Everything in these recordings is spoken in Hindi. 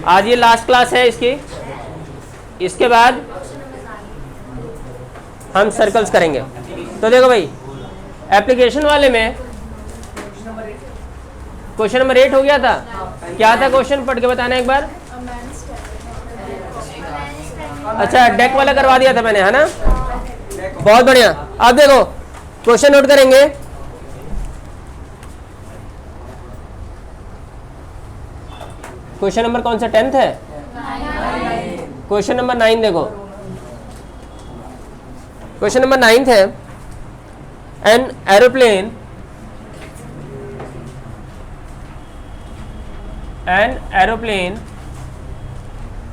आज ये लास्ट क्लास है इसकी, इसके बाद हम सर्कल्स करेंगे। तो देखो भाई, एप्लीकेशन वाले में क्वेश्चन नंबर 8 हो गया था। क्या था क्वेश्चन, पढ़ के बताना एक बार। अच्छा, डेक वाला करवा दिया था मैंने, है ना? बहुत बढ़िया। अब देखो क्वेश्चन नोट करेंगे। क्वेश्चन नंबर कौन सा, 10th है? क्वेश्चन नंबर 9 देखो। क्वेश्चन नंबर 9 है, an aeroplane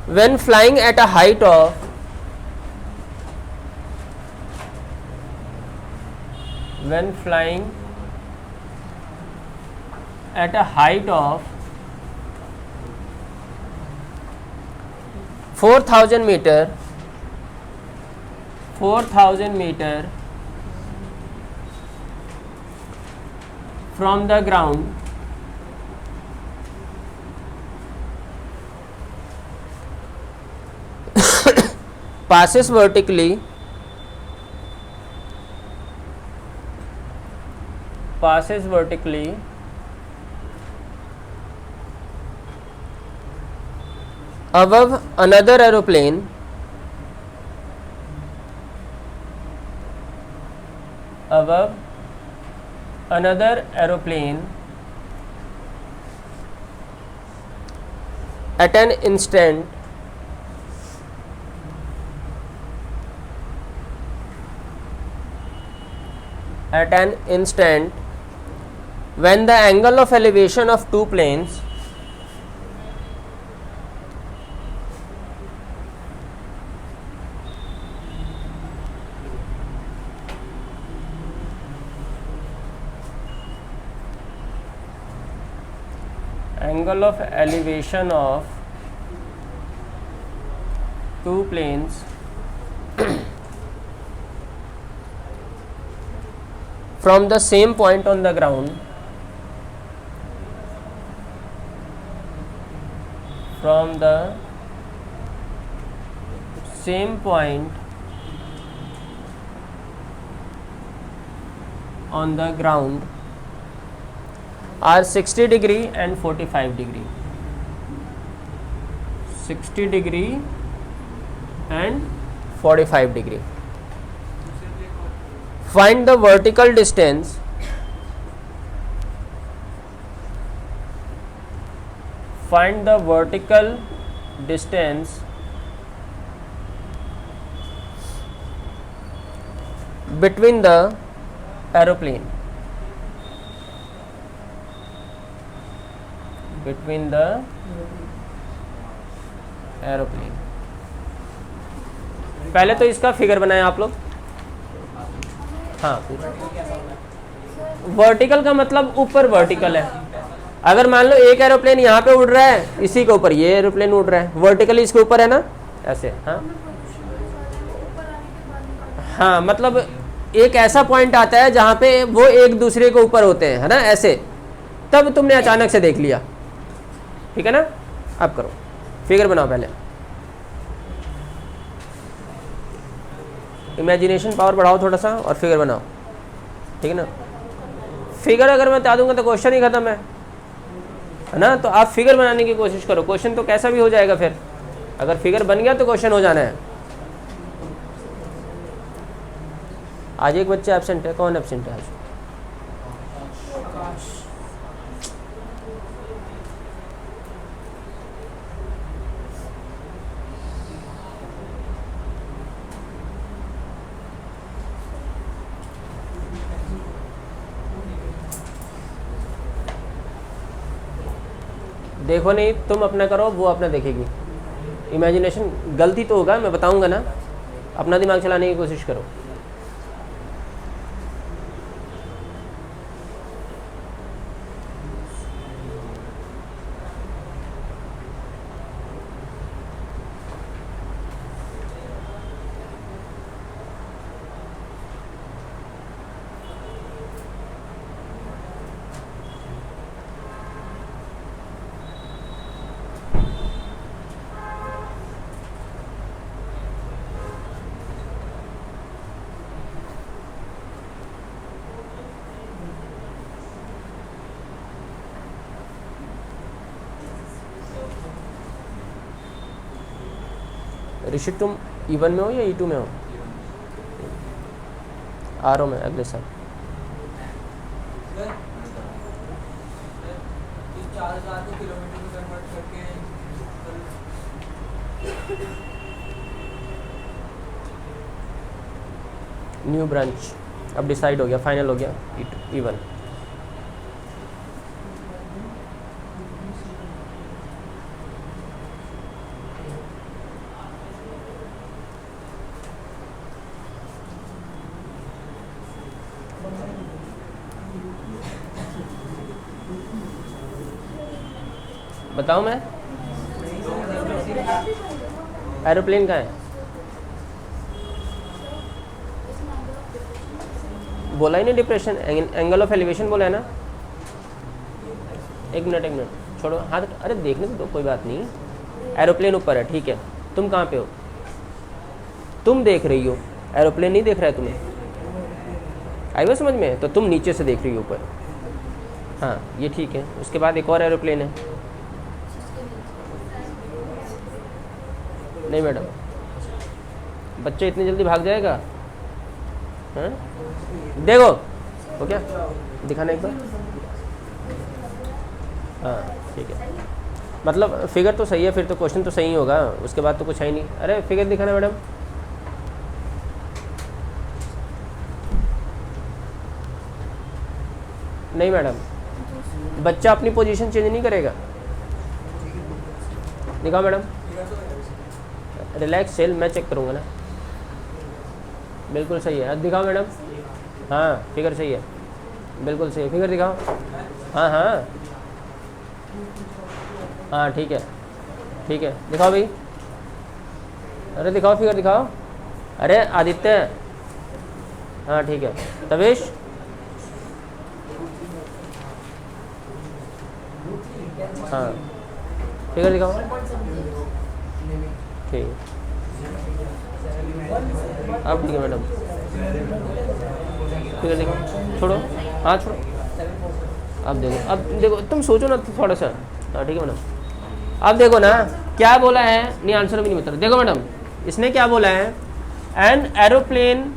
when flying at a height of when flying at a height of 4,000 meter from the ground, passes vertically above another aeroplane at an instant when the angle of elevation of two planes from the same point on the ground are 60 degree and 45 degree. 60 degree and 45 degree. Find the vertical distance between the aeroplane. पहले तो इसका फिगर बनाएं आप लोग। हाँ, वर्टिकल का मतलब ऊपर वर्टिकल है। अगर मान लो एक एरोप्लेन यहाँ पे उड़ रहा है, इसी के ऊपर ये एरोप्लेन उड़ रहा है, वर्टिकली इसके ऊपर है ना, ऐसे। हाँ, मतलब एक ऐसा पॉइंट आता है जहाँ पे वो एक दूसरे के ऊपर होते हैं, है ना, ऐसे। तब तुमने अचानक से देख लिया, ठीक है ना? अब करो, फिगर बनाओ पहले। इमेजिनेशन पावर बढ़ाओ थोड़ा सा और फिगर बनाओ, ठीक है ना? फिगर अगर मैं बता दूंगा तो क्वेश्चन ही खत्म है ना? तो आप फिगर बनाने की कोशिश करो, क्वेश्चन तो कैसा भी हो जाएगा। फिर अगर फिगर बन गया तो क्वेश्चन हो जाना है। आज एक बच्चा एब्सेंट है, कौन एब्सेंट है आज? देखो नहीं, तुम अपना करो, वो अपना देखेगी। इमेजिनेशन गलती तो होगा, मैं बताऊंगा ना, अपना दिमाग चलाने की कोशिश करो। ऋषि तुम E1 में हो या E2 में हो? आ रहा हूँ मैं अगले साल। 4000 को किलोमीटर में कन्वर्ट करके न्यू ब्रांच अब डिसाइड हो गया, फाइनल हो गया E1। बताऊं मैं? एरोप्लेन का है, बोला ही नहीं डिप्रेशन, एंगल ऑफ एलिवेशन बोला है ना। एक मिनट छोड़ो हाथ, अरे देखने तो दो, कोई बात नहीं। एरोप्लेन ऊपर है, ठीक है। तुम कहाँ पे हो? तुम देख रही हो, एरोप्लेन नहीं देख रहा है तुम्हें। आई बात समझ में? तो तुम नीचे से देख रही हो ऊपर। हाँ ये ठीक है। उसके बाद एक और एरोप्लेन है। नहीं मैडम, बच्चा इतनी जल्दी भाग जाएगा? हाँ देखो, हो क्या दिखाना एक बार? हाँ ठीक है, मतलब फिगर तो सही है, फिर तो क्वेश्चन तो सही होगा, उसके बाद तो कुछ है ही नहीं। अरे फिगर दिखाना मैडम। नहीं मैडम, बच्चा अपनी पोजीशन चेंज नहीं करेगा। दिखाओ मैडम, रिलैक्स सेल, मैं चेक करूँगा ना। बिल्कुल सही है, दिखाओ मैडम। हाँ फिगर सही है, बिल्कुल सही है, फिगर दिखाओ। हाँ हाँ हाँ ठीक है दिखाओ भाई। अरे दिखाओ फिगर दिखाओ। अरे आदित्य, हाँ ठीक है। तवेश, हाँ फिगर दिखाओ। ठीक है, अब ठीक है मैडम, फिगर दिखाओ। छोड़ो, हाँ छोड़ो। अब देखो तुम सोचो ना थोड़ा सा। हाँ ठीक है मैडम, अब देखो ना क्या बोला है। नहीं आंसर भी नहीं बता रहा। देखो मैडम, इसने क्या बोला है? An aeroplane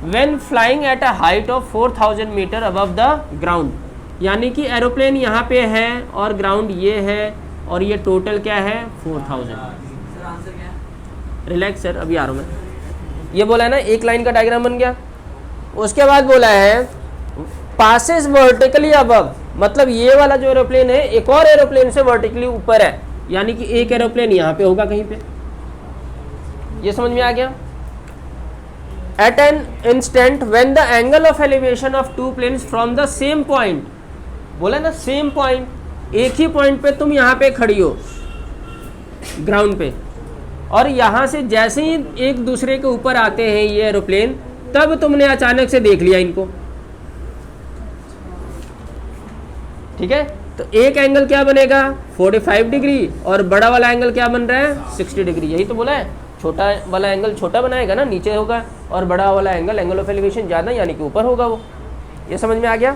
when flying at a height of 4000 metre above the ground, यानी कि एरोप्लेन यहाँ पे है और ग्राउंड ये है, और ये टोटल क्या है? 4000। रिलैक्स सर, अभी आ रहा हूँ मैं। ये बोला है ना, एक लाइन का डायग्राम बन गया। उसके बाद बोला है पासेस वर्टिकली अबव, मतलब ये वाला जो एरोप्लेन है एक और एरोप्लेन से वर्टिकली ऊपर है, यानी कि एक एरोप्लेन यहाँ पे होगा कहीं पे। ये समझ में आ गया? At an instant when the angle of elevation of two planes from the same point, बोला ना सेम पॉइंट, एक ही पॉइंट पे तुम यहाँ पे खड़ी हो ग्राउंड पे, और यहाँ से जैसे ही एक दूसरे के ऊपर आते हैं ये एरोप्लेन, तब तुमने अचानक से देख लिया इनको। ठीक है, तो एक एंगल क्या बनेगा? 45 डिग्री, और बड़ा वाला एंगल क्या बन रहा है? 60 डिग्री। यही तो बोला है, छोटा वाला एंगल छोटा बनाएगा ना, नीचे होगा, और बड़ा वाला एंगल ऑफ एलिवेशन ज़्यादा, यानी कि ऊपर होगा वो। ये समझ में आ गया?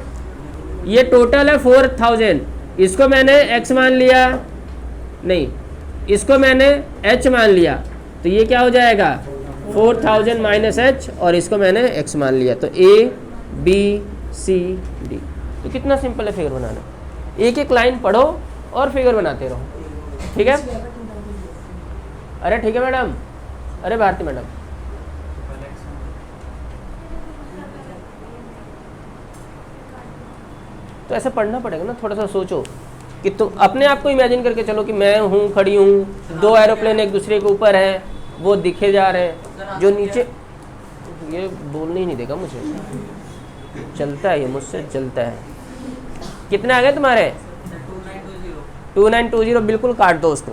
ये टोटल है 4000, इसको मैंने x मान लिया, नहीं इसको मैंने h मान लिया, तो ये क्या हो जाएगा? 4000 माइनस h, और इसको मैंने x मान लिया, तो A B C D। तो कितना सिंपल है फिगर बनाना। एक एक लाइन पढ़ो और फिगर बनाते रहो, ठीक है? अरे ठीक है मैडम, अरे भारती मैडम, तो ऐसा पढ़ना पड़ेगा ना। थोड़ा सा सोचो कि तुम अपने आप को इमेजिन करके चलो कि मैं हूँ, खड़ी हूँ, दो एरोप्लेन एक दूसरे के ऊपर हैं, वो दिखे जा रहे हैं, जो नीचे, ये बोलने ही नहीं देगा मुझे, चलता है ये मुझसे, चलता है। कितने आ गए तुम्हारे? 2920। बिल्कुल काट दो उसको।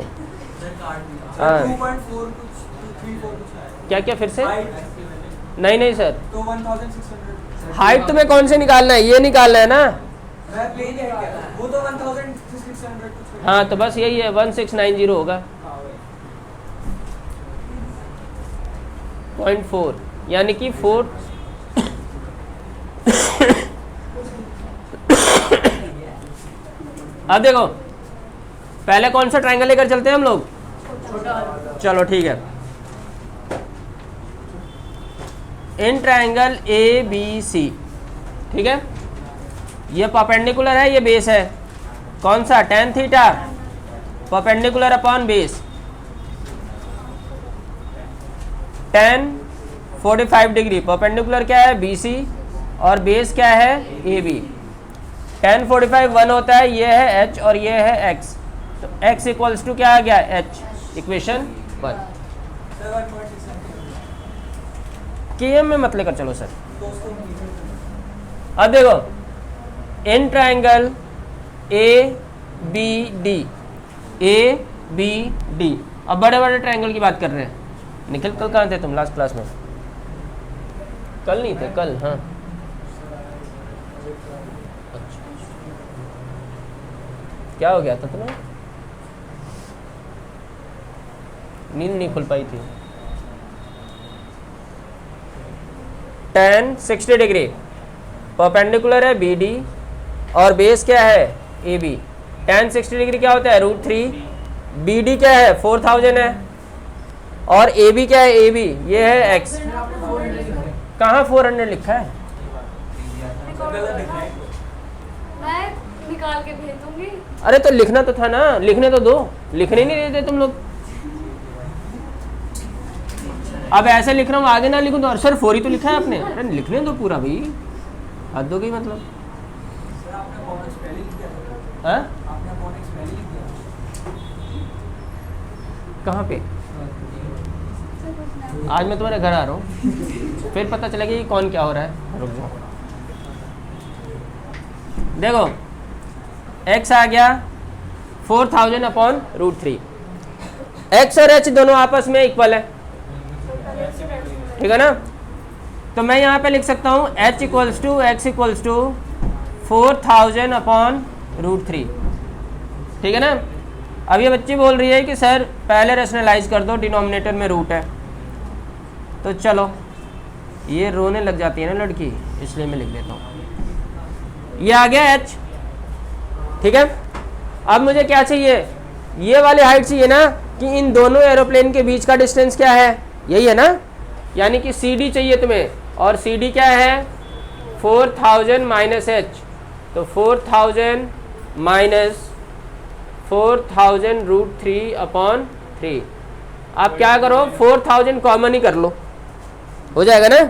हाँ क्या क्या फिर से? नहीं सर, तो 1600 हाइट तुम्हें कौन से निकालना है? ये निकालना है ना। वो तो 1600। हाँ तो बस यही है, 1690 होगा 0.4, यानी कि 4। अब देखो, पहले कौन सा ट्रायंगल लेकर चलते हैं हम लोग? चलो ठीक है, in triangle A B C, ठीक है, ये परपेंडिकुलर है, ये बेस है, कौन सा, tan theta perpendicular upon base, tan 45 degree, perpendicular क्या है BC और बेस क्या है AB, tan 45 1 होता है, ये है H और ये है X, तो X इक्वल्स टू क्या आ गया H, इक्वेशन 1। KM में मत लेकर चलो सर। अब देखो इन ट्रायंगल ABD, ABD, अब बड़े बड़े ट्रायंगल की बात कर रहे हैं। निखिल कल कहाँ थे तुम, लास्ट क्लास में? कल नहीं थे, कल, हाँ अच्छा, क्या हो गया था तुम्हें, नींद नहीं खुल पाई थी। tan 60 डिग्री परपेंडिकुलर है BD और बेस क्या है AB, tan 60 डिग्री क्या होता है √3, BD क्या है 4000 है और AB क्या है AB, ये है X, कहाँ 400 लिखा है, मैं निकाल के भेज दूंगी। अरे तो लिखना तो था ना, लिखने तो दो, लिखने नहीं देते तुम लोग। अब ऐसे लिख रहा हूँ, आगे ना लिखूं तो, सर 4 ही तो लिखा है आपने, अरे लिखने दो पूरा भाई, हद हो गई मतलब। हाँ कहाँ पे, आज मैं तुम्हारे घर आ रहा हूँ, फिर पता चलेगा कि कौन क्या हो रहा है। रुक जाओ, देखो x आ गया 4000 अपॉन √3, x और h दोनों आपस में इक्वल है, ठीक है ना, तो मैं यहाँ पे लिख सकता हूँ h equals to x equals to 4000 upon √3, ठीक है ना। अब ये बच्ची बोल रही है कि सर पहले रेशनलाइज कर दो, डिनोमिनेटर में रूट है, तो चलो, ये रोने लग जाती है ना लड़की, इसलिए मैं लिख देता हूँ, ये आ गया h, ठीक है। अब मुझे क्या चाहिए, ये वाली हाइट चाहिए ना, कि इन दोनों एरोप्लेन के बीच का डिस्टेंस क्या है, यही है ना, यानी कि CD चाहिए तुम्हें, और CD क्या है 4000 माइनस h, तो 4000 माइनस 4000 √3 अपॉन 3, आप क्या करो 4000 कॉमन ही कर लो, हो जाएगा ना,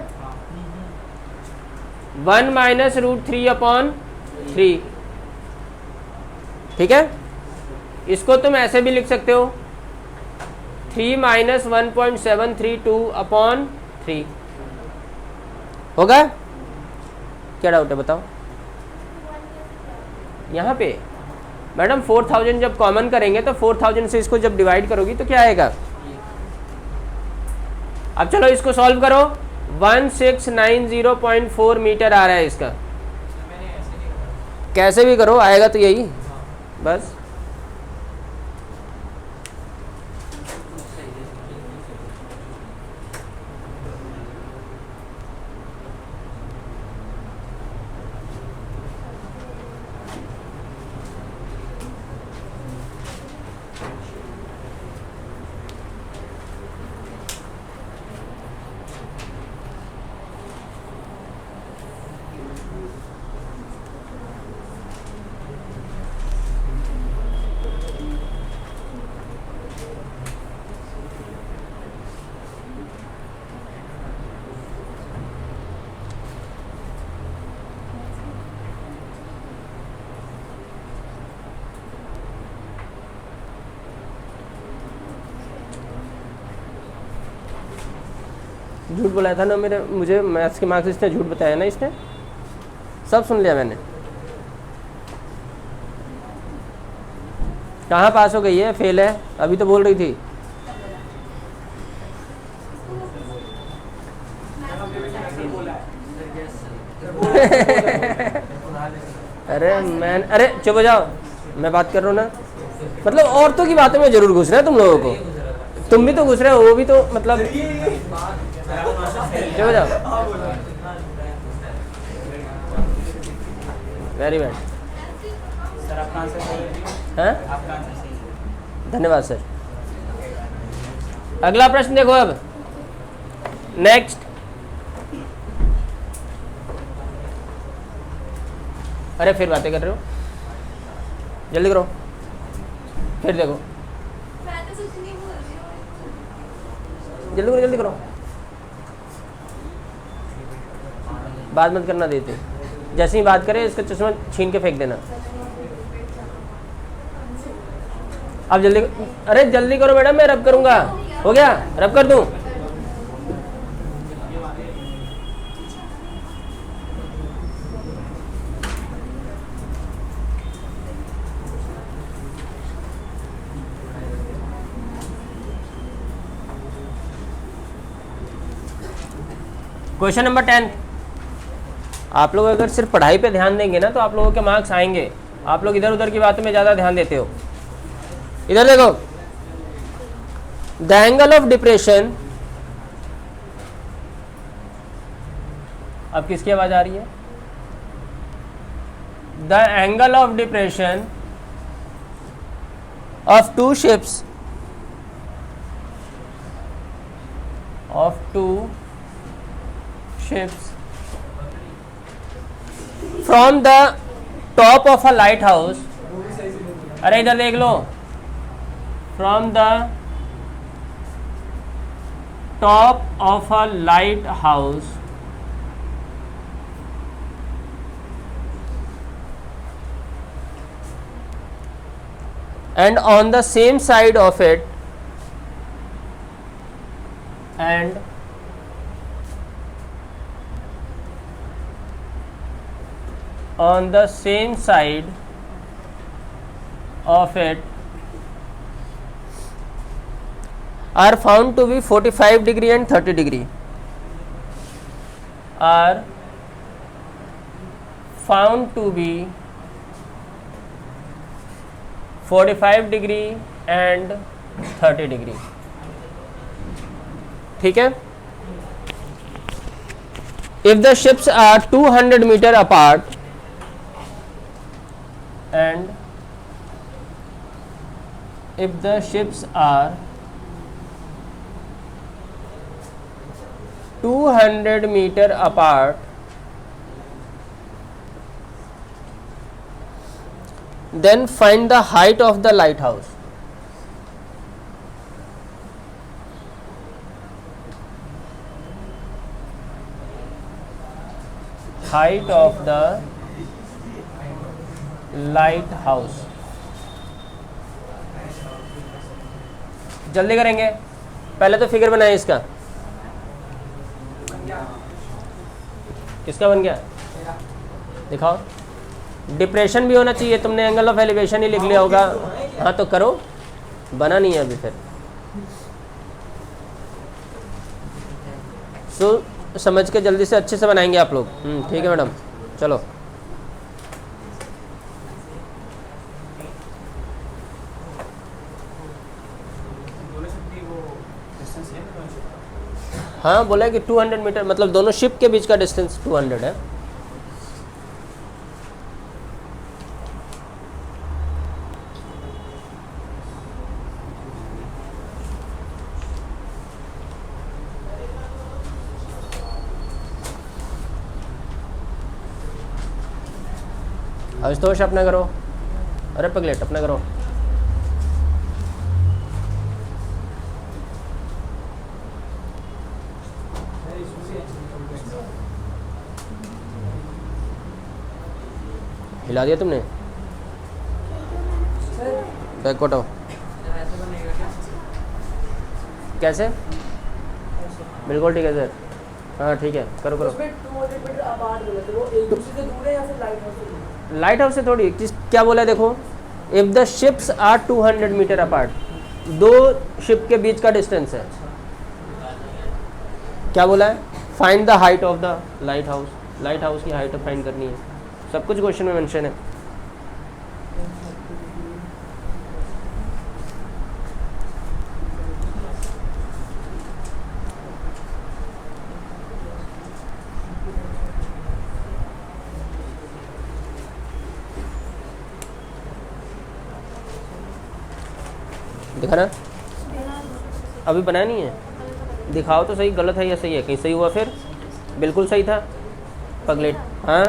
1 माइनस √3 अपॉन 3, ठीक है। इसको तुम ऐसे भी लिख सकते हो 3 माइनस 1.732 अपॉन 3, होगा, क्या डाउट है बताओ। यहाँ पे मैडम 4000 जब कॉमन करेंगे तो 4000 से इसको जब डिवाइड करोगी तो क्या आएगा, अब चलो इसको सॉल्व करो, 1690.4 मीटर आ रहा है इसका, कैसे भी करो आएगा तो यही बस। झूठ बोला था ना मुझे मैथ्स के मार्क्स इसने झूठ बताया ना, इसने सब सुन लिया मैंने। कहाँ पास हो गई है, फेल है, अभी तो बोल रही थी। अरे चुप हो जाओ, मैं बात कर रहा हूँ ना, मतलब औरतों की बातों में जरूर घुस रहे हैं तुम लोगों को, तुम भी तो घुस रहे हो, वो भी तो मतलब, चुप हो जाओ। वेरी बैड सर, आपका आंसर सही है। हैं, आपका आंसर सही है। धन्यवाद सर। अगला प्रश्न देखो अब, नेक्स्ट अरे फिर बातें कर रहे हो, जल्दी करो, फिर देखो, मैं तो कुछ नहीं बोल रही हूँ। जल्दी करो जल्दी करो, बात मत करना देते, जैसे ही बात करे इसका चश्मा छीन के फेंक देना। अब जल्दी, अरे जल्दी करो मैडम, मैं रब करूंगा। हो गया, रब कर दूं? Question number 10। आप लोग अगर सिर्फ पढ़ाई पे ध्यान देंगे ना तो आप लोगों के मार्क्स आएंगे। आप लोग इधर उधर की बातों में ज़्यादा ध्यान देते हो। इधर देखो, द एंगल ऑफ डिप्रेशन, अब किसकी आवाज आ रही है? The angle of depression of two ships from the top of a lighthouse, अरे इधर देख लो, from the top of a lighthouse and on the same side of it and on the same side of it are found to be 45 degree and 30 degree, are found to be 45 degree and 30 degree. ठीक है, if the ships are 200 metre apart and if the ships are 200 meter apart, then find the height of the lighthouse. Height of the lighthouse. जल्दी करेंगे, पहले तो फिगर बनाए इसका। किसका बन गया दिखाओ। डिप्रेशन भी होना चाहिए, तुमने एंगल ऑफ एलिवेशन ही लिख लिया होगा। हाँ तो करो, बना नहीं है अभी फिर। सो समझ के जल्दी से अच्छे से बनाएंगे आप लोग। ठीक है मैडम, चलो। हाँ बोला कि 200 मीटर, मतलब दोनों शिप के बीच का डिस्टेंस 200 है। आशुतोष अपना करो, अरे पगलेट अपना करो। हिला दिया तुमने, बैक कोटाओ। कैसे? बिल्कुल ठीक है सर। हाँ ठीक है, करो करो। लाइट हाउस से थोड़ी चीज क्या बोला है देखो, if the ships are 200 metre apart, दो शिप के बीच का डिस्टेंस है। क्या बोला है? Find the height of the lighthouse. Lighthouse की हाइट फाइंड करनी है, सब कुछ क्वेश्चन में मेंशन है। दिखा ना, अभी बनाया नहीं है, दिखाओ तो सही, गलत है या सही है? कहीं सही हुआ फिर? बिल्कुल सही था पगलेट। हाँ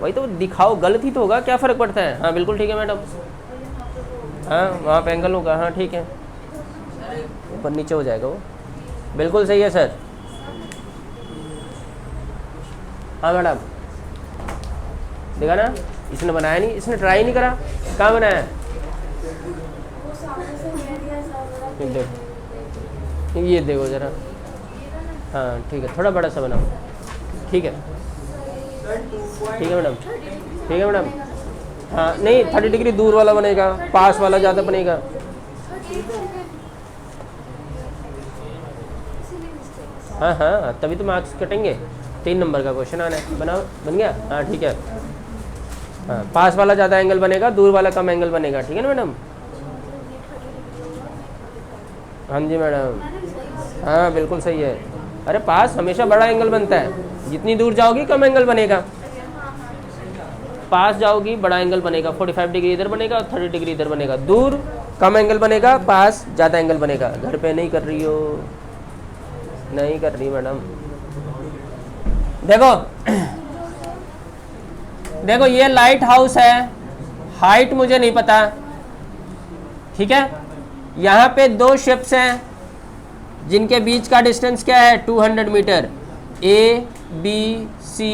वही तो दिखाओ, गलत ही तो होगा, क्या फ़र्क पड़ता है। हाँ बिल्कुल ठीक है मैडम, हाँ वहाँ पे एंगल होगा, हाँ ठीक है, ऊपर नीचे हो जाएगा वो, बिल्कुल सही है सर। हाँ मैडम, देखा ना, इसने बनाया नहीं, इसने ट्राई नहीं करा, कहाँ बनाया। वो सामने से कह दिया सर, देखो ये देखो ज़रा, हाँ ठीक है, थोड़ा बड़ा सा बनाओ, ठीक है, ठीक है मैडम, ठीक है मैडम। हाँ नहीं 30 डिग्री दूर वाला बनेगा, पास वाला ज़्यादा बनेगा। हाँ हाँ तभी तो मार्क्स कटेंगे, 3 नंबर का क्वेश्चन आना है। बनाओ, बन गया, हाँ ठीक है। हाँ पास वाला ज़्यादा एंगल बनेगा, दूर वाला कम एंगल बनेगा, ठीक है ना मैडम। हाँ जी मैडम, हाँ बिल्कुल सही है। अरे पास हमेशा बड़ा एंगल बनता है, जितनी दूर जाओगी कम एंगल बनेगा, पास जाओगी बड़ा एंगल बनेगा, 45 डिग्री इधर बनेगा और 30 डिग्री इधर बनेगा, दूर कम एंगल बनेगा, पास ज़्यादा एंगल बनेगा। घर पे नहीं कर रही हो, नहीं कर रही मैडम। देखो देखो ये लाइट हाउस है, हाइट मुझे नहीं पता, ठीक है। यहाँ पे 2 शिप्स हैं जिनके बीच का डिस्टेंस क्या है 200 metre, A B C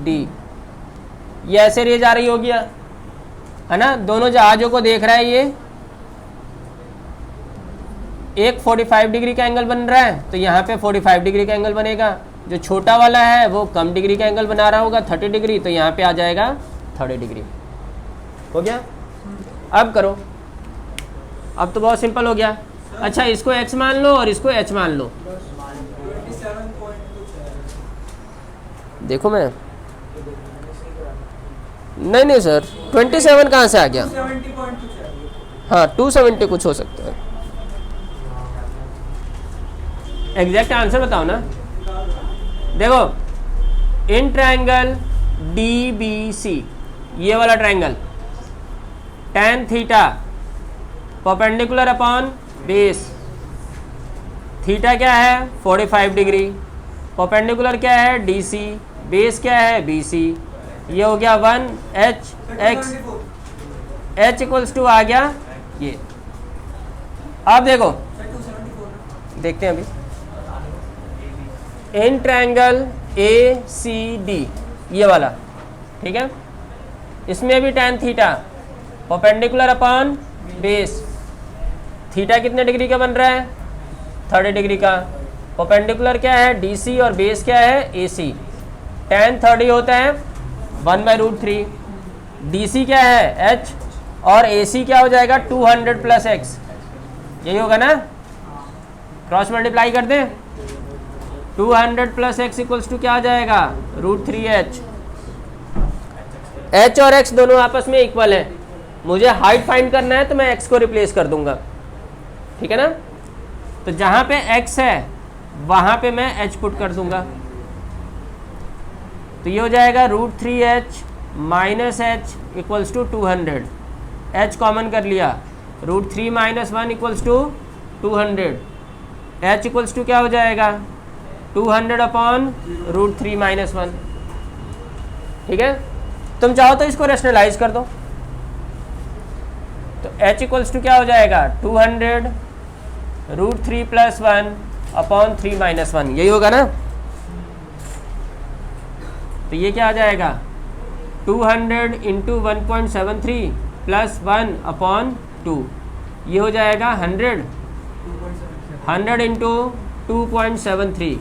D। ये ऐसे रेज आ रही होगी है ना, दोनों जहाज़ों को देख रहा है ये, एक 45 डिग्री का एंगल बन रहा है, तो यहाँ पे 45 डिग्री का एंगल बनेगा। जो छोटा वाला है वो कम डिग्री का एंगल बना रहा होगा 30 डिग्री, तो यहाँ पे आ जाएगा 30 डिग्री। हो गया, अब करो, अब तो बहुत सिंपल हो गया। अच्छा इसको x मान लो और इसको h मान लो। देखो मैं, नहीं सर 27 कहाँ से आ गया। हाँ 270 कुछ हो सकता है। एग्जैक्ट आंसर बताओ ना। देखो इन ट्रायंगल DBC, ये वाला triangle, tan theta perpendicular upon base, theta क्या है 45 डिग्री, परपेंडिकुलर क्या है DC, बेस क्या है BC। ये हो गया 1h h इक्वल्स टू आ गया ये। अब देखो देखते हैं अभी, इन ट्रायंगल ACD ये वाला, ठीक है, इसमें भी tan theta perpendicular upon base, theta कितने डिग्री का बन रहा है 30 डिग्री का, परपेंडिकुलर क्या है DC और बेस क्या है AC। tan 30 होता है 1/√3, DC क्या है h और AC क्या हो जाएगा 200 + x, यही होगा ना, क्रॉस मल्टीप्लाई कर दें, 200 + x इक्वल्स टू क्या आ जाएगा √3h। h और x दोनों आपस में इक्वल है, मुझे हाइट फाइंड करना है तो मैं x को रिप्लेस कर दूंगा, ठीक है ना। तो जहां पे x है वहां पे मैं h पुट कर दूंगा, तो ये हो जाएगा √3h - h equals to 200, h common कर लिया, √3 - 1 equals to 200, h equals to क्या हो जाएगा 200 अपॉन √3 - 1, ठीक है। तुम चाहो तो इसको रेशनलाइज कर दो, तो h इक्वल्स टू क्या हो जाएगा 200 √3 + 1 अपॉन 3 - 1, यही होगा ना। तो ये क्या आ जाएगा 200 × 1.73 + 1 अपॉन 2, ये हो जाएगा 100 × 2.73,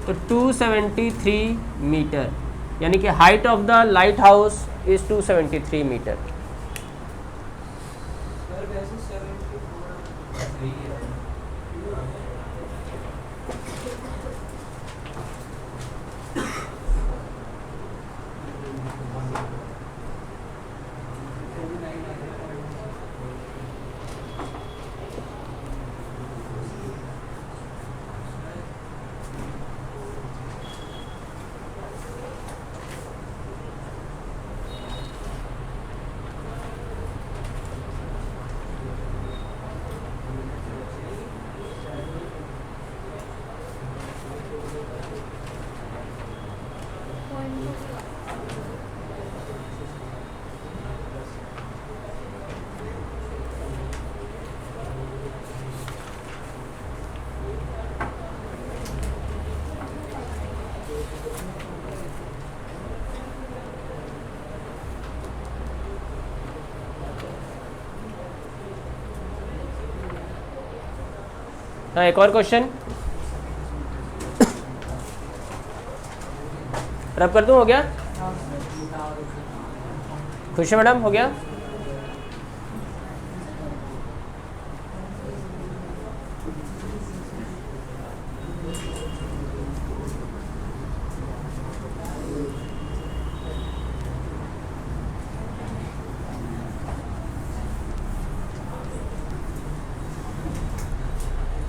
तो 273 मीटर, यानी कि height of the lighthouse is 273 metre. हाँ, एक और क्वेश्चन रब कर दूं, हो गया? खुश है मैडम, हो गया?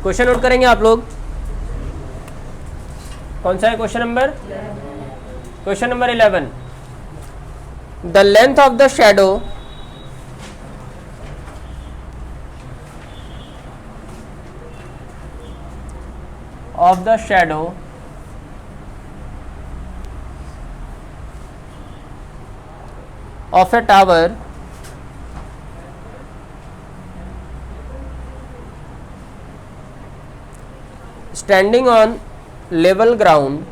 क्वेश्चन नोट करेंगे आप लोग। कौन सा है question number? Question number 11। The length of the shadow of a tower standing on level ground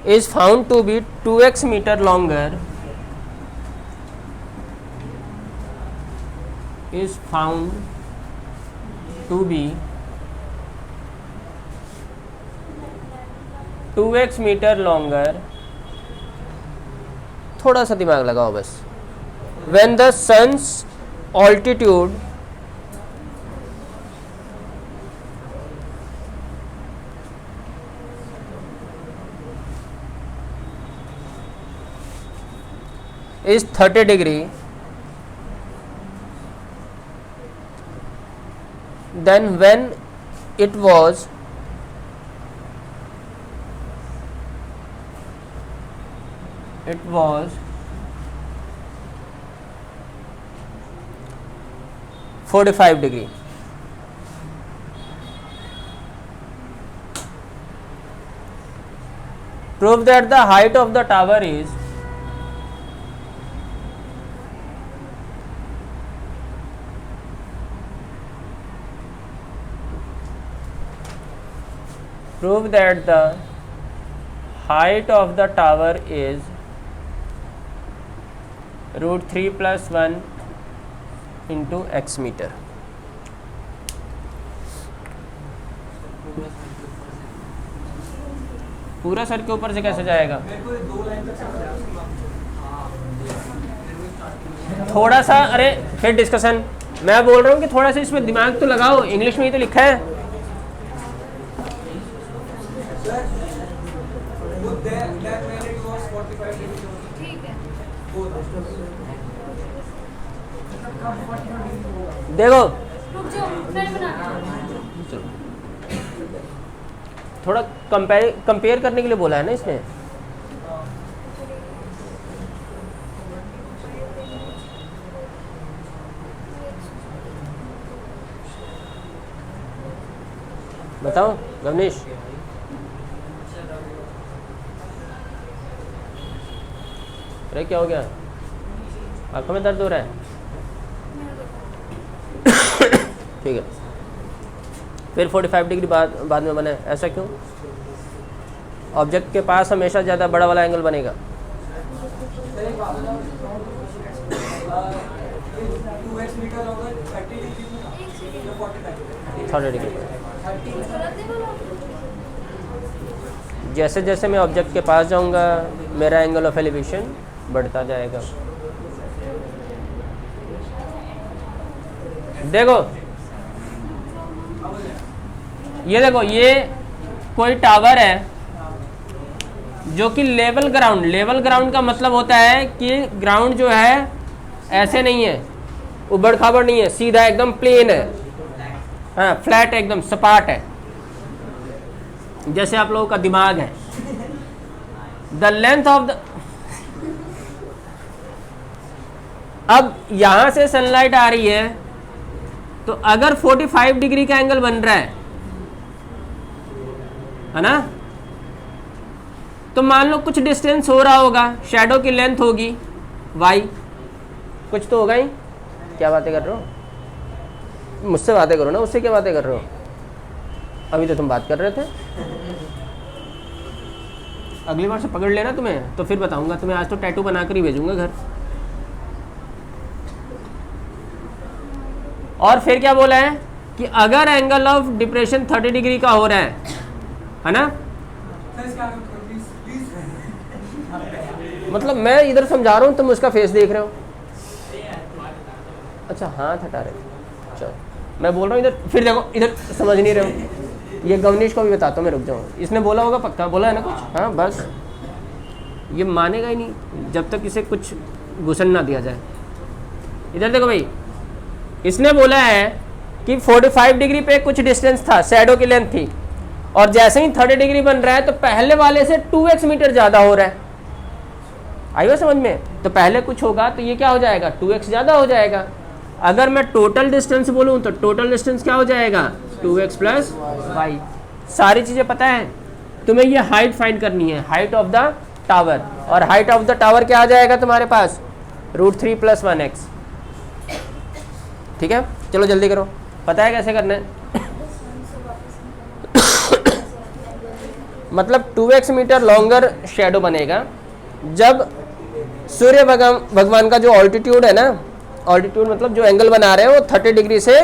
is found to be 2x meter longer, is found to be 2x metre longer. थोड़ा सा दिमाग लगाओ बस। When the sun's altitude is 30 degree, then when it was 45 degree. Prove that the height of the tower is √3 + 1 into x metre. पूरा सर के ऊपर से कैसे जाएगा? थोड़ा सा, अरे फिर डिस्कशन। मैं बोल रहा हूँ कि थोड़ा सा इसमें दिमाग तो लगाओ, इंग्लिश में ही तो लिखा है। देखो रुक जाओ, मैं बनाती हूँ। थोड़ा कंपेयर करने के लिए बोला है ना इसने। बताओ गवनीश। अरे क्या हो गया? आंखों में दर्द हो रहा है? ठीक है, फिर 45 डिग्री बाद में बने, ऐसा क्यों? ऑब्जेक्ट के पास हमेशा ज़्यादा बड़ा वाला एंगल बनेगा। जैसे जैसे मैं ऑब्जेक्ट के पास जाऊंगा मेरा एंगल ऑफ एलिवेशन बढ़ता जाएगा। देखो ये, देखो ये कोई टावर है जो कि लेवल ग्राउंड का मतलब होता है कि ग्राउंड जो है ऐसे नहीं है, उबड़ खाबड़ नहीं है, सीधा एकदम प्लेन है, हाँ फ्लैट एकदम सपाट है, जैसे आप लोगों का दिमाग है। द लेंथ ऑफ द, अब यहां से सनलाइट आ रही है तो अगर 45 डिग्री का एंगल बन रहा है ना, तो मान लो कुछ डिस्टेंस हो रहा होगा, शैडो की लेंथ होगी y, कुछ तो होगा ही। क्या बातें कर रहे हो? मुझसे बातें करो ना, उससे क्या बातें कर रहे हो? अभी तो तुम बात कर रहे थे। अगली बार से पकड़ लेना तुम्हें, तो फिर बताऊंगा तुम्हें। आज तो टैटू बनाकर ही भेजूंगा घर। और फिर क्या बोला है कि अगर एंगल ऑफ डिप्रेशन 30 डिग्री का हो रहा है ना, मतलब मैं इधर समझा रहा हूँ तुम उसका फेस देख रहे हो। अच्छा हाथ हटा रहे थे, चलो मैं बोल रहा हूँ इधर, फिर देखो इधर समझ नहीं रहे हो। ये गवनीश को भी बताता हूँ मैं, रुक जाऊँ। इसने बोला होगा पक्का, बोला है ना कुछ, हाँ बस ये मानेगा ही नहीं जब तक इसे कुछ घुसन ना दिया जाए। इधर देखो भाई, इसने बोला है कि 45 डिग्री पे कुछ डिस्टेंस था, शैडो की लेंथ थी, और जैसे ही 30 डिग्री बन रहा है तो पहले वाले से 2x मीटर ज़्यादा हो रहा है। आई बात समझ में? तो पहले कुछ होगा तो ये क्या हो जाएगा, 2x ज़्यादा हो जाएगा। अगर मैं टोटल डिस्टेंस बोलूँ तो टोटल डिस्टेंस क्या हो जाएगा, 2x प्लस वाई। सारी चीज़ें पता है तुम्हें। ये हाइट फाइंड करनी है, हाइट ऑफ द टावर, और हाइट ऑफ द टावर क्या आ जाएगा तुम्हारे पास, √3 + 1x। ठीक है, चलो जल्दी करो, पता है कैसे करना है। मतलब 2x मीटर लॉन्गर शेडो बनेगा जब सूर्य भगवान का जो ऑल्टीट्यूड है ना, ऑल्टीट्यूड मतलब जो एंगल बना रहे हैं वो 30 डिग्री से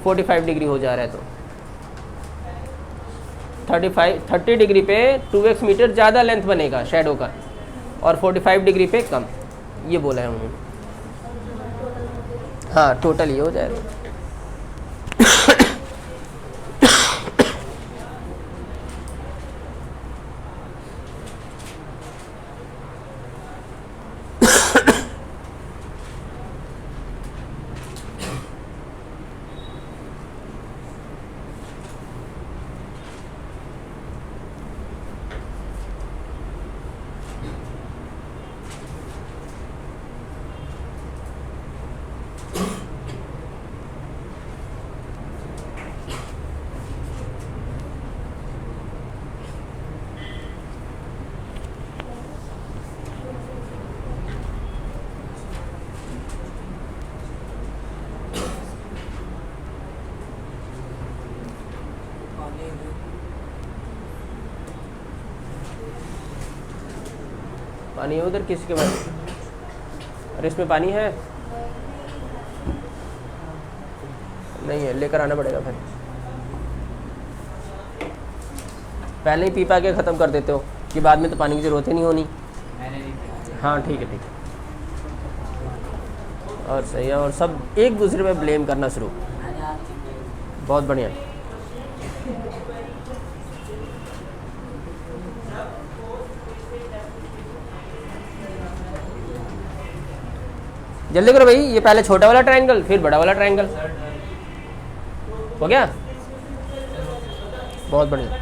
45 डिग्री हो जा रहा है। तो 30 डिग्री पे 2x मीटर ज़्यादा लेंथ बनेगा शेडो का, और 45 डिग्री पे कम। ये बोला है उन्होंने। हाँ टोटल ये हो जाएगा। पानी है उधर किसी के पास? अरे इसमें पानी है? नहीं है, लेकर आना पड़ेगा फिर। पहले ही पी पा के ख़त्म कर देते हो कि बाद में तो पानी की ज़रूरत ही नहीं होनी। हाँ ठीक है ठीक है, और सही है। और सब एक दूसरे पे ब्लेम करना शुरू, बहुत बढ़िया। जल्दी करो भाई, ये पहले छोटा वाला ट्रायंगल फिर बड़ा वाला ट्रायंगल। हो गया, बहुत बढ़िया।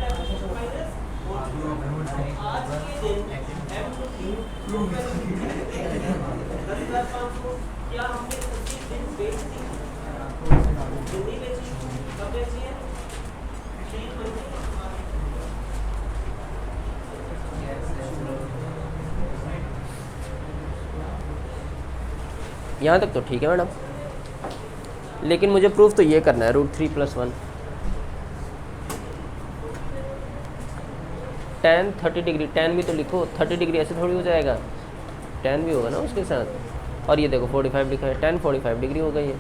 यहाँ तक तो ठीक है मैडम, लेकिन मुझे प्रूफ तो ये करना है, √3 + 1 tan 30 डिग्री। tan भी तो लिखो, 30 डिग्री ऐसे थोड़ी हो जाएगा, tan भी होगा ना उसके साथ। और ये देखो 45 लिखा है, tan 45 डिग्री होगा ये।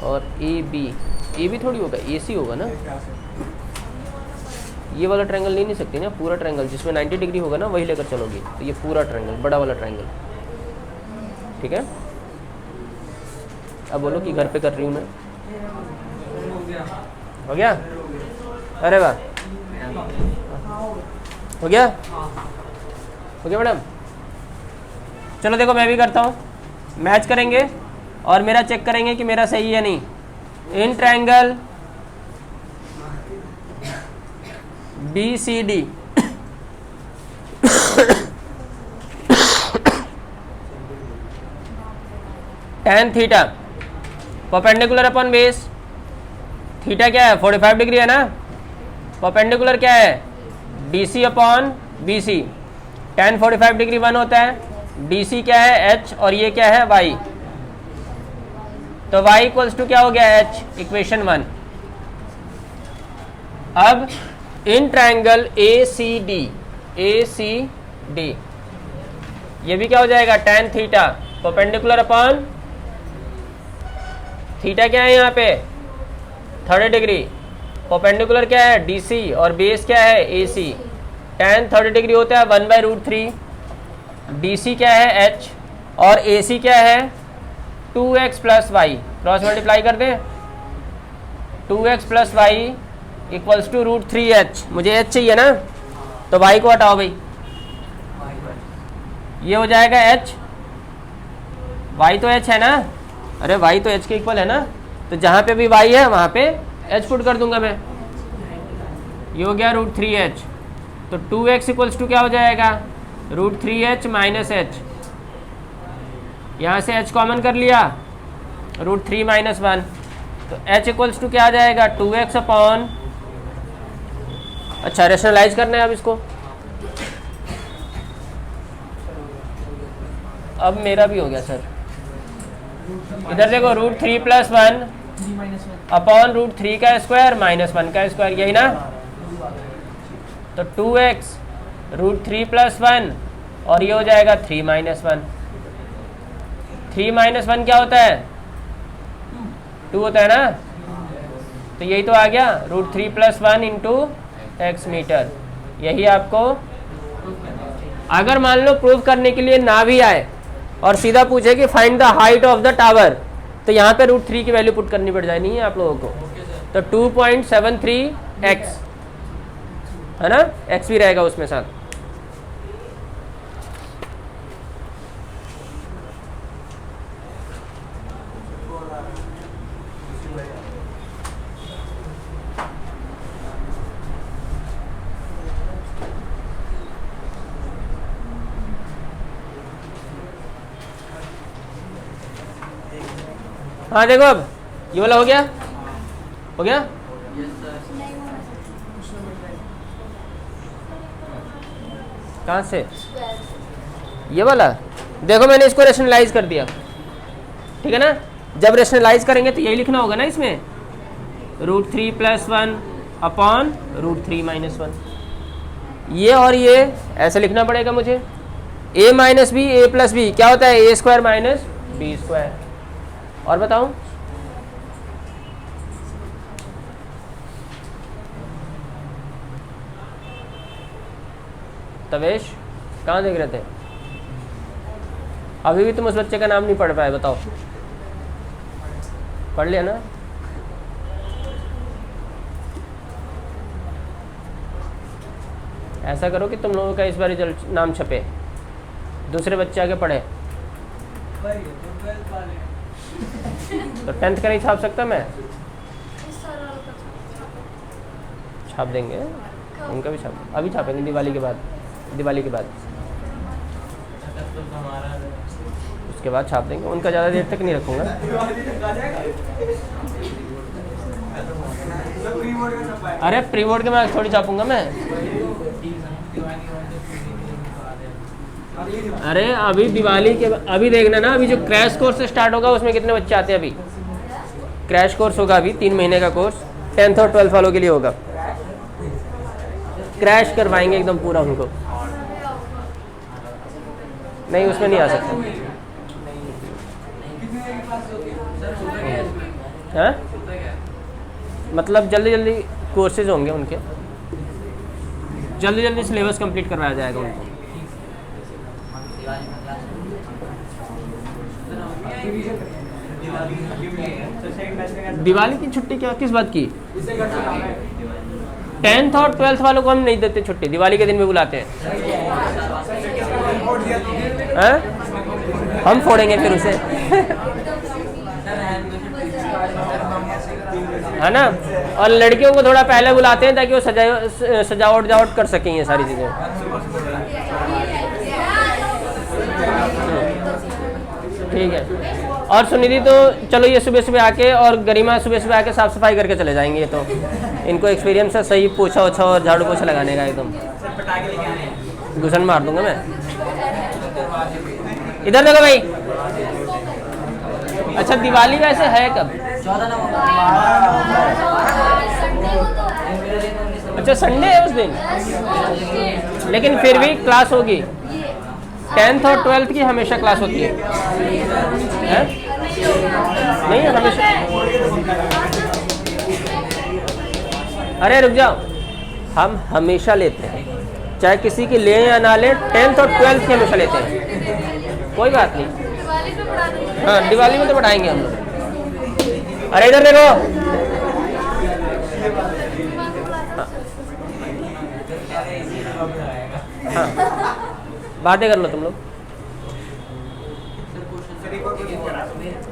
और ए बी थोड़ी होगा, AC होगा ना। ये वाला ट्रायंगल ले नहीं सकती ना, पूरा ट्रायंगल जिसमें 90 डिग्री होगा ना वही लेकर चलोगी। तो ये पूरा ट्रायंगल, बड़ा वाला ट्रायंगल, ठीक है। अब बोलो कि घर पे कर रही हूँ मैं। हो गया? अरे वाह, हो गया? हो गया मैडम? चलो देखो मैं भी करता हूँ, मैच करेंगे और मेरा चेक करेंगे कि मेरा सही है नहीं। In triangle BCD tan theta perpendicular upon base. Theta क्या है, 45 डिग्री है ना। परपेंडिकुलर क्या है, DC upon BC। tan 45 degree 1 होता है। DC क्या है, H, और ये क्या है, Y। तो y इक्वल्स टू क्या हो गया h, इक्वेशन 1। अब in triangle A C D ये भी क्या हो जाएगा, tan theta perpendicular upon theta क्या है यहाँ पे 30 डिग्री, परपेंडिकुलर क्या है DC और बेस क्या है AC। tan 30 डिग्री होता है 1/√3, DC क्या है h और AC क्या है 2x plus Y, cross multiply कर दें 2x plus Y equals to √3h। मुझे h चाहिए ना, तो y को हटाओ भाई, ये हो जाएगा h, y तो h है ना, अरे y तो h के इक्वल है ना, तो जहाँ पे भी y है वहाँ पे h पुट कर दूंगा मैं, ये हो गया √3h। तो 2x इक्वल्स टू क्या हो जाएगा √3h माइनस h, यहाँ से h कॉमन कर लिया √3 माइनस 1, तो h इक्वल्स टू क्या आ जाएगा 2x अपॉन, अच्छा रेशनलाइज करना है अब इसको। अब मेरा भी हो गया सर, इधर देखो √3 प्लस 1 अपॉन √3 का स्क्वायर माइनस 1 का स्क्वायर, यही ना, तो 2x √3 प्लस 1 और ये हो जाएगा 3 माइनस 1। 3 माइनस 1 क्या होता है 2 होता है ना, तो यही तो आ गया √3 प्लस 1 इंटू x मीटर। यही आपको अगर मान लो प्रूव करने के लिए ना भी आए और सीधा पूछे कि find the height of the tower, तो यहाँ पे √3 की वैल्यू पुट करनी पड़ जाए, नहीं है आप लोगों को, तो 2.73x है ना, x भी रहेगा उसमें साथ। हाँ देखो अब ये वाला हो गया, हो गया। कहाँ से ये वाला, देखो मैंने इसको रेशनलाइज कर दिया, ठीक है ना। जब रेशनलाइज करेंगे तो यही लिखना होगा ना इसमें, √3 प्लस 1 अपॉन √3 माइनस 1, ये और ये ऐसे लिखना पड़ेगा मुझे। a minus B A plus B क्या होता है a square minus B square. और बताऊं, तवेश कहाँ देख रहे थे, अभी भी तुम उस बच्चे का नाम नहीं पढ़ पाए, बताओ पढ़ लिया ना। ऐसा करो कि तुम लोगों का इस बार रिजल्ट नाम छपे, दूसरे बच्चे आगे पढ़े। तो 10th का नहीं छाप सकता मैं, छाप देंगे उनका भी छाप, अभी छापेंगे दिवाली के बाद, दिवाली के बाद उसके बाद छाप देंगे, उनका ज़्यादा देर तक नहीं रखूँगा। अरे प्री बोर्ड के मैं थोड़ी छापूंगा मैं, अरे अभी दिवाली के अभी देखना ना, अभी जो क्रैश कोर्स स्टार्ट होगा उसमें कितने बच्चे आते हैं। अभी क्रैश कोर्स होगा, अभी 3 महीने का कोर्स 10th और 12th वालों के लिए होगा, क्रैश करवाएंगे एकदम पूरा उनको। नहीं उसमें नहीं आ सकता, हाँ मतलब जल्दी जल्दी कोर्सेज होंगे उनके, जल्दी जल्दी सिलेबस कंप्लीट करवाया जाएगा उनको। दिवाली की छुट्टी क्या किस बात की, 10th और 12th वालों को हम नहीं देते छुट्टी, दिवाली के दिन में बुलाते हैं। हम फोड़ेंगे फिर उसे है ना। और लड़कियों को थोड़ा पहले बुलाते हैं ताकि वो सजावट जावट कर सकें ये सारी चीज़ें। ठीक है। और सुनिधि तो चलो ये सुबह सुबह आके, और गरिमा सुबह सुबह आके साफ सफाई करके चले जाएंगे, ये तो इनको एक्सपीरियंस है सही, पोछा ओछा और झाड़ू पोछा लगाने का एकदम। घुसन मार दूंगा मैं। इधर देखो भाई, अच्छा दिवाली वैसे है कब? 14 नवंबर। अच्छा संडे है उस दिन, लेकिन फिर भी क्लास होगी। 10th और 12th की हमेशा क्लास होती है, हैं? नहीं हमेशा। अरे रुक जाओ, हम हमेशा लेते हैं, चाहे किसी की ले या ना ले, 10th और 12th की हमेशा लेते हैं, कोई बात नहीं। दिवाली पे पढ़ा दूंगी। हाँ दिवाली में तो पढ़ाएंगे हम लोग। अरे इधर देखो, हाँ बातें कर लो तुम लोग।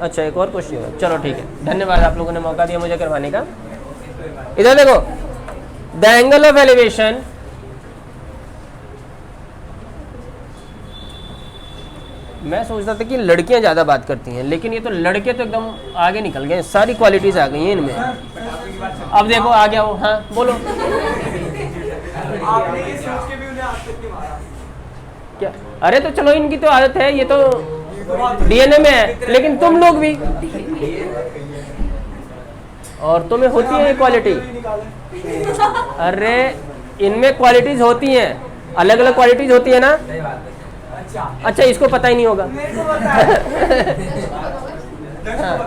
अच्छा एक और क्वेश्चन होगा, चलो ठीक है, धन्यवाद आप लोगों ने मौका दिया मुझे करवाने का। इधर देखो, द एंगल ऑफ एलिवेशन मैं सोचता था कि लड़कियां ज़्यादा बात करती हैं, लेकिन ये तो लड़के तो एकदम आगे निकल गए, सारी क्वालिटीज़ आ गई हैं इनमें। अब देखो आ गया वो, हाँ बोलो। आपने ये सोच के भी उन्हें आज तक नहीं मारा। क्या? अरे तो चलो इनकी तो आदत है, ये तो डीएनए में है, लेकिन तुम लोग भी, और तुम्हें होती है ये क्वालिटी। अरे इनमें क्वालिटीज होती हैं, अलग अलग क्वालिटीज होती है ना। अच्छा इसको पता ही नहीं होगा। हाँ।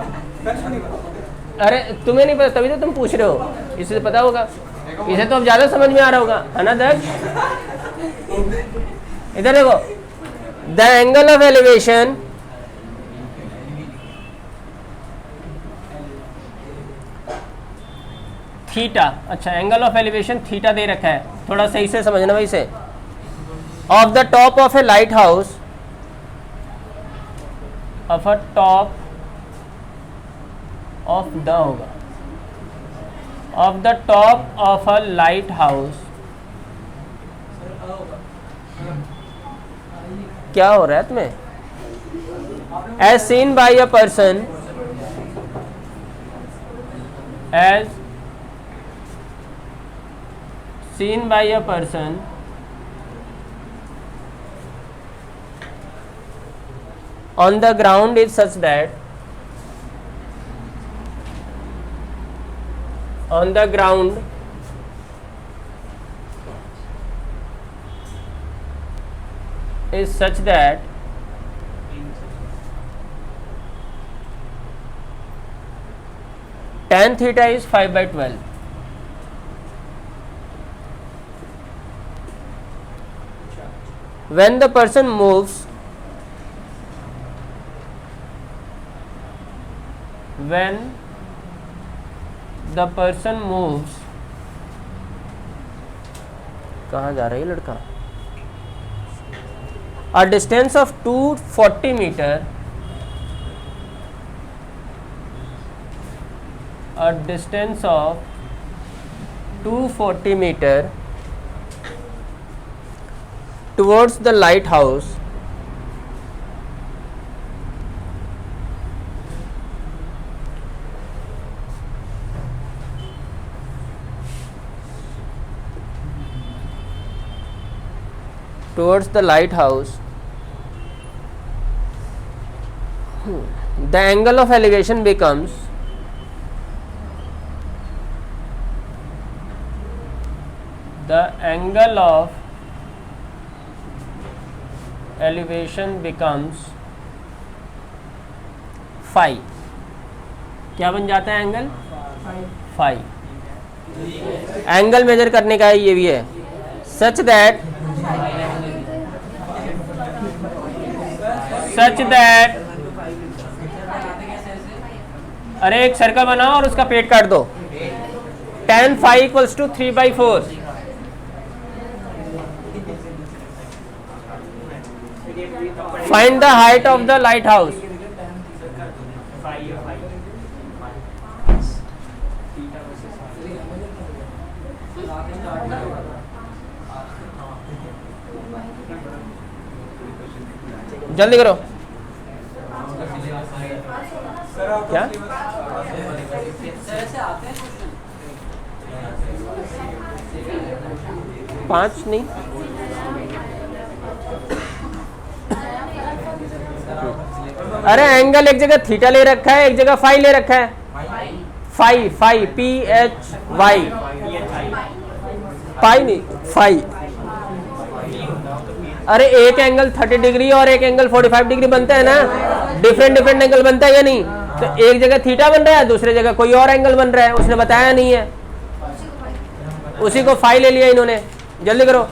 अरे तुम्हें नहीं पता तभी तो तुम पूछ रहे हो, इसे पता होगा, इसे तो अब ज्यादा समझ में आ रहा होगा, है ना दर्ज? इधर देखो, the angle of elevation theta. अच्छा एंगल ऑफ एलिवेशन थीटा दे रखा है, थोड़ा सही से समझना भाई से। Of the top of a lighthouse, of a top of the होगा, of the top of a lighthouse. क्या हो रहा है तुम्हें? As seen by a person, as seen by a person on the ground is such that on the ground is such that tan theta is 5/12. When the person moves, when the person moves, कहाँ जा रहा है ये लड़का? A distance of 240 meter, a distance of 240 meter towards the lighthouse, towards the lighthouse, the angle of elevation becomes the angle of elevation becomes phi। क्या बन जाता है एंगल? phi। एंगल मेजर करने का ये भी है, such that अरे एक सर्कल बनाओ और उसका पेट काट दो, tan phi equals to 3/4। Find the height of the lighthouse। जल्दी करो। क्या? पांच नहीं, अरे एंगल एक जगह थीटा ले रखा है, एक जगह फाई ले रखा है। फाई, फाई, PHY, पाई नहीं, फाई। अरे एक एंगल 30 डिग्री और एक एंगल 45 डिग्री बनता है ना, डिफरेंट डिफरेंट एंगल बनता है या नहीं? तो एक जगह थीटा बन रहा है, दूसरी जगह कोई और एंगल बन रहा है, उसने बताया नहीं है, उसी को फाई ले लिया इन्होंने। जल्दी करो।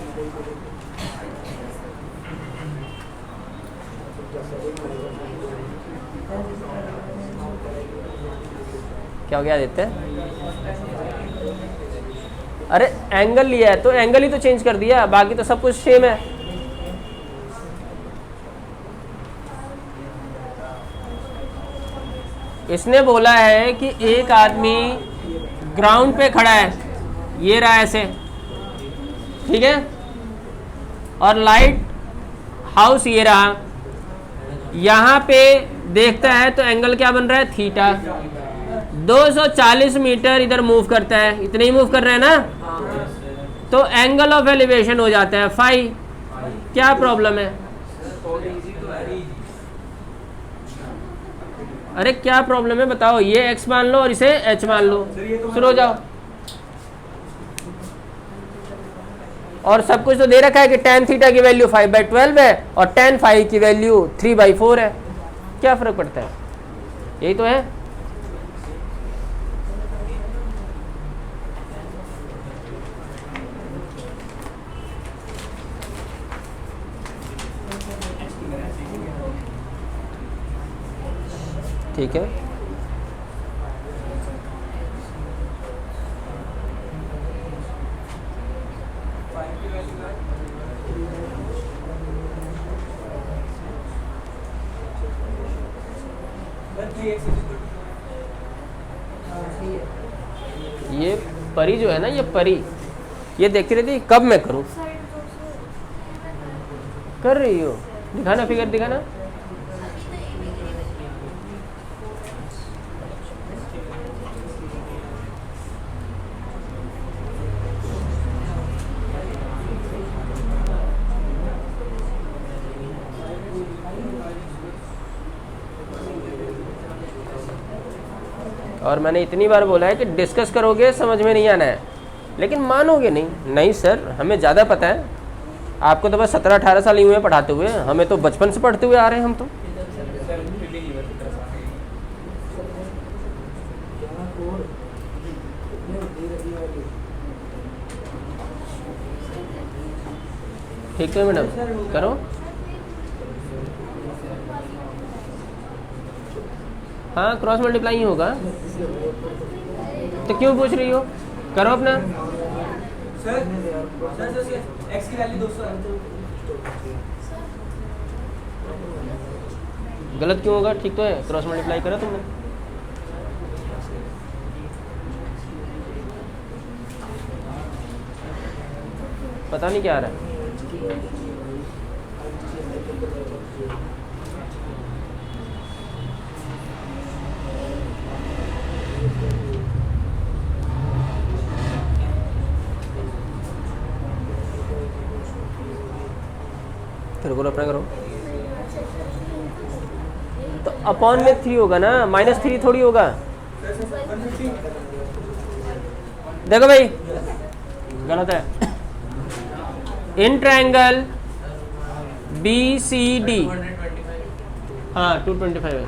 क्या हो गया आदित्य? अरे एंगल लिया है तो एंगल ही तो चेंज कर दिया, बाकी तो सब कुछ सेम है। इसने बोला है कि एक आदमी ग्राउंड पे खड़ा है, ये रहा ऐसे, ठीक है, और लाइट हाउस ये रहा, यहाँ पे देखता है तो एंगल क्या बन रहा है? थीटा। 240 मीटर इधर मूव करता है, इतने ही मूव कर रहे हैं ना, तो एंगल ऑफ एलिवेशन हो जाता है फाई। क्या प्रॉब्लम है? अरे क्या प्रॉब्लम है बताओ? ये x मान लो और इसे h मान लो, शुरू हो जाओ। और सब कुछ तो दे रखा है कि tan थीटा की वैल्यू 5/12 है और tan फाई की वैल्यू 3/4 है। क्या फर्क पड़ता है? यही तो है। ठीक है, ये परी जो है ना, ये परी ये देखती रहती कब मैं करूं। कर रही हो, दिखाना फिगर, दिखाना। और मैंने इतनी बार बोला है कि डिस्कस करोगे समझ में नहीं आना है, लेकिन मानोगे नहीं। नहीं सर, हमें ज़्यादा पता है, आपको तो बस 17-18 साल ही हुए पढ़ाते हुए, हमें तो बचपन से पढ़ते हुए आ रहे हैं हम तो। ठीक है मैडम, करो। हाँ, क्रॉस मल्टीप्लाई ही होगा, तो क्यों पूछ रही हो? करो अपना। सर x की वैल्यू 200 है। गलत क्यों होगा? ठीक तो है, क्रॉस मल्टीप्लाई करा तुमने। पता नहीं क्या आ रहा है। फिर करो, अपना करो। तो अपॉन में 3 होगा ना, -3 थोड़ी होगा। देखो भाई, गलत है। इन ट्रायंगल BCD, हाँ 225 है।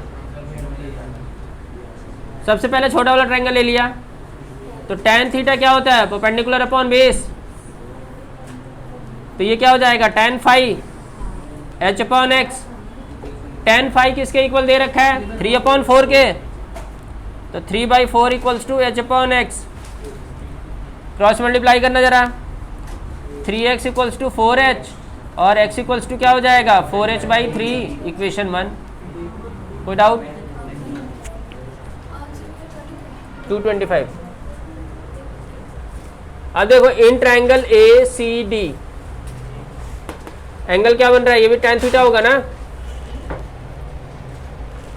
सबसे पहले छोटा वाला ट्रायंगल ले लिया, तो tan थीटा क्या होता है? Perpendicular upon base. तो ये क्या हो जाएगा? tan phi h/x। tan phi किसके इक्वल दे रखा है? 3/4 के, तो 3/4 equals to h/x। Cross multiply करना जरा, 3x इक्वल्स टू 4h और x इक्वल्स टू क्या हो जाएगा? 4h/3, equation 1। कोई डाउट? 225। अब देखो, इन ट्रायंगल ACD एंगल क्या बन रहा है? ये भी tan थीटा होगा ना,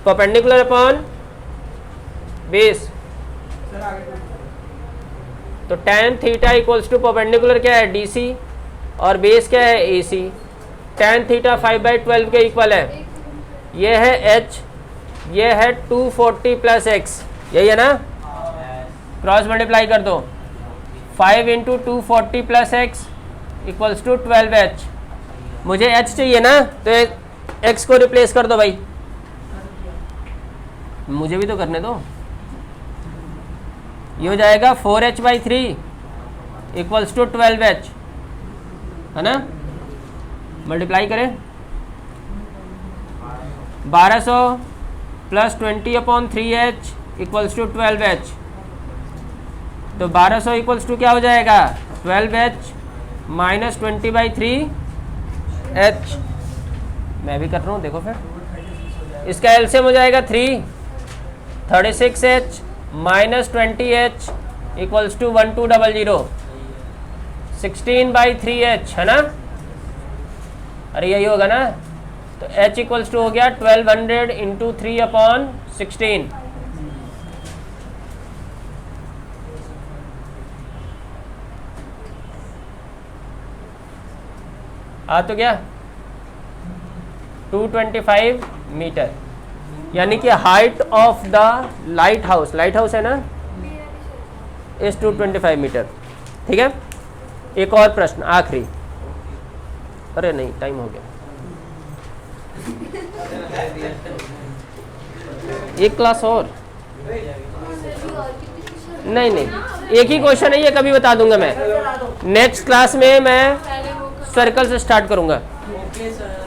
परपेंडिकुलर अपॉन बेस। तो tan theta equals to perpendicular क्या है? DC, और बेस क्या है? AC। tan थीटा 5/12 के इक्वल है। ये है h, ये है 240 प्लस एक्स, यही है ना, क्रॉस मल्टीप्लाई कर दो, 5 into 240 plus X equals to 12h। मुझे h चाहिए ना, तो x को रिप्लेस कर दो भाई, मुझे भी तो करने दो। ये हो जाएगा 4h/3 इक्वल्स टू 12h, है ना, मल्टीप्लाई करें, 1200 plus 20/3h equals to 12h, तो 1200 इक्वल्स टू क्या हो जाएगा, 12h माइनस 20/3h। मैं भी कर रहा हूँ, देखो फिर इसका एलसीएम हो जाएगा 3, 36h minus 20h equals to 1200, 16/3h, है ना, अरे यही होगा ना, तो h इक्वल्स टू हो गया 1200 इंटू 3/16। आ तो गया 225 मीटर, यानी कि height of the lighthouse, light house है ना, इस 225 मीटर। ठीक है, एक और प्रश्न आखिरी, अरे नहीं टाइम हो गया, एक क्लास और, नहीं नहीं एक ही क्वेश्चन है ये, कभी बता दूंगा मैं, नेक्स्ट क्लास में मैं सर्कल से स्टार्ट करूंगा। Okay sir.